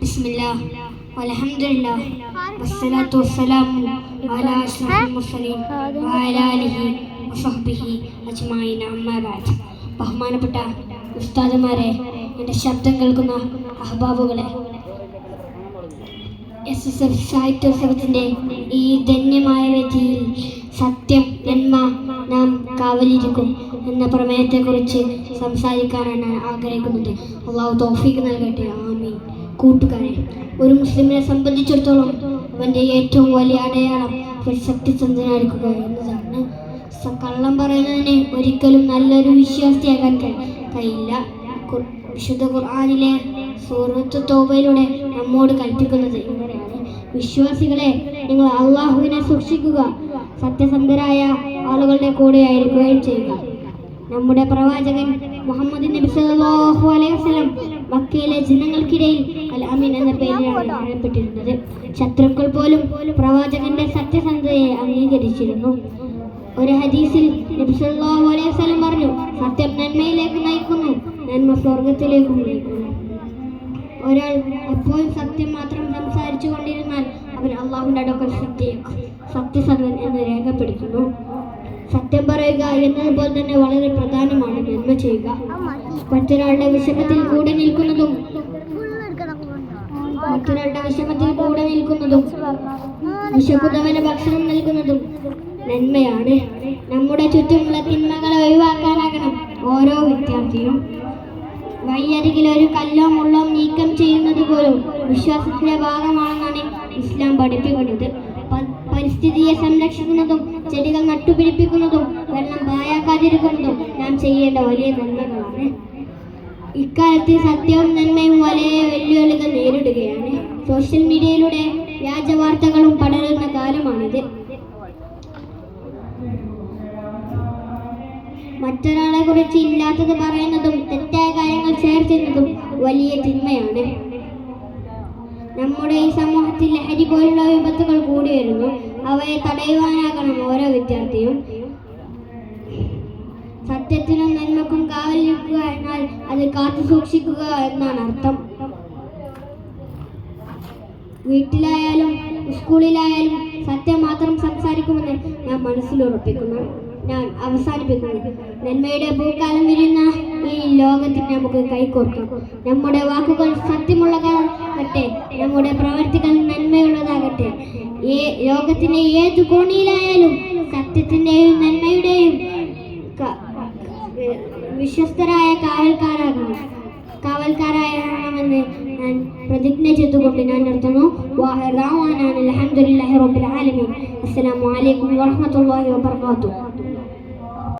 ബിസ്മില്ലാ വൽഹംദുലില്ലാ വസ്സലാത്തു വസ്സലാമു അലാ അഷ്റഫിൽ മുർസലീൻ വഅലാ ആലിഹി വസഹ്ബിഹി അജ്മഈൻ അമ്മാ ബഅദ്. ബഹുമാനപ്പെട്ട ഉസ്താദുമാരെ, എൻ്റെ ശബ്ദം കേൾക്കുന്ന അഹ്ബാബുകളെ, SSF സാഹിത്യോത്സവത്തിൻ്റെ ഈ ധന്യമായ വേദിയിൽ സത്യം നന്മ നാം കാവലിരിക്കും എന്ന പ്രമേയത്തെക്കുറിച്ച് സംസാരിക്കാനാണ് ഞാൻ ആഗ്രഹിക്കുന്നത്. അള്ളാഹു തൗഫീഖ് നൽകട്ടെ, ആമീൻ. കൂട്ടുകാരെ, ഒരു മുസ്ലിമിനെ സംബന്ധിച്ചിടത്തോളം അവൻ്റെ ഏറ്റവും വലിയ അടയാളം സത്യസന്ധനായിരിക്കുക എന്നതാണ്. കള്ളം പറയുന്നതിന് ഒരിക്കലും നല്ലൊരു വിശ്വാസിയാകാൻ കഴിയില്ല. വിശുദ്ധ ഖുർആനിലെ സൂറത്ത് തൗബയിലൂടെ നമ്മോട് കൽപ്പിക്കുന്നത് ഇങ്ങനെയാണ്: വിശ്വാസികളെ, നിങ്ങൾ അള്ളാഹുവിനെ സൂക്ഷിക്കുക, സത്യസന്ധരായ ആളുകളുടെ കൂടെയായിരിക്കുകയും ചെയ്യുക. നമ്മുടെ പ്രവാചകൻ മുഹമ്മദ് നബി സല്ലല്ലാഹു അലൈഹി വസല്ലം മക്കയിലെ ജനങ്ങൾക്കിടയിൽ അൽ അമീൻ എന്ന പേരിലാണ് അറിയപ്പെട്ടിരുന്നത്. ശത്രുക്കൾ പോലും പ്രവാചകന്റെ സത്യസന്ധതയെ അംഗീകരിച്ചിരുന്നു. ഒരു ഹദീസിൽ നബി സല്ലല്ലാഹു അലൈഹി വസല്ലം പറഞ്ഞു: സത്യം നന്മയിലേക്ക് നയിക്കുന്നു, നന്മ സ്വർഗത്തിലേക്കും നയിക്കുന്നു. ഒരാൾ എപ്പോഴും സത്യം മാത്രം സംസാരിച്ചു കൊണ്ടിരുന്നാൽ അവൻ അള്ളാഹുവിൻ്റെ അടുക്കൽ സത്യസന്ധൻ എന്ന് രേഖപ്പെടുത്തുന്നു. സത്യം പറയുക എന്നതുപോലെ തന്നെ വളരെ പ്രധാനമാണ് നന്മ ചെയ്യുക. മറ്റൊരാളുടെ വിഷമത്തിൽ കൂടെ നിൽക്കുന്നതും വിശക്കുന്നവന് ഭക്ഷണം നൽകുന്നതും നന്മയാണ്. നമ്മുടെ ചുറ്റുമുള്ള തിന്മകളെ ഒഴിവാക്കാനാകണം ഓരോ വിദ്യാർത്ഥിയും. വഴിയരികിൽ ഒരു കല്ലോ മുള്ളോ നീക്കം ചെയ്യുന്നത് പോലും വിശ്വാസത്തിന്റെ ഭാഗമാണെന്നാണ് ഇസ്ലാം പഠിപ്പിക്കുന്നത്. പരിസ്ഥിതിയെ സംരക്ഷിക്കുന്നതും ചെടികൾ നട്ടുപിടിപ്പിക്കുന്നതും വെള്ളം പാഴാക്കാതിരിക്കുന്നതും നാം ചെയ്യേണ്ട വലിയ നന്മകളാണ്. ഇക്കാലത്ത് സത്യവും നന്മയും വലിയ വെല്ലുവിളികൾ നേരിടുകയാണ്. സോഷ്യൽ മീഡിയയിലൂടെ വ്യാജ വാർത്തകളും പടരുന്ന കാലമാണിത്. മറ്റൊരാളെ കുറിച്ച് ഇല്ലാത്തത് പറയുന്നതും തെറ്റായ കാര്യങ്ങൾ ഷെയർ ചെയ്യുന്നതും വലിയ തിന്മയാണ്. നമ്മുടെ ഈ സമൂഹത്തിൽ ലഹരി പോലുള്ള വിപത്തുകൾ കൂടി വരുന്നു. അവയെ തടയുവാനാകണം ഓരോ വിദ്യാർത്ഥിയും. സത്യത്തിനും നന്മക്കും കാവലിരിക്കുക എന്നാൽ അത് കാത്തു സൂക്ഷിക്കുക എന്നാണ് അർത്ഥം. വീട്ടിലായാലും സ്കൂളിലായാലും സത്യം മാത്രം സംസാരിക്കുമെന്ന് ഞാൻ മനസ്സിലുറപ്പിക്കുന്നു. ഞാൻ അവസാനിപ്പിക്കുന്നു. നന്മയുടെ പൂക്കാലം വിരുന്ന ഈ ലോകത്തിന് നമുക്ക് കൈകോർക്കാം. നമ്മുടെ വാക്കുകൾ സത്യമുള്ളതാകട്ടെ, നമ്മുടെ പ്രവർത്തികൾ നന്മയുള്ളതാകട്ടെ. ലോകത്തിന്റെ ഏതു കോണിയിലായാലും സത്യത്തിന്റെയും നന്മയുടെയും വിശ്വസ്തരായ കാവൽക്കാരാകണമെന്ന് ഞാൻ പ്രതിജ്ഞ ചെയ്തുകൊണ്ട് ഞാൻ നിർത്തുന്നു. അൽഹംദുലില്ലാഹി റബ്ബിൽ ആലമീൻ. അസ്സലാമു അലൈക്കും വറഹ്മത്തുള്ളാഹി വബറകാതുഹു.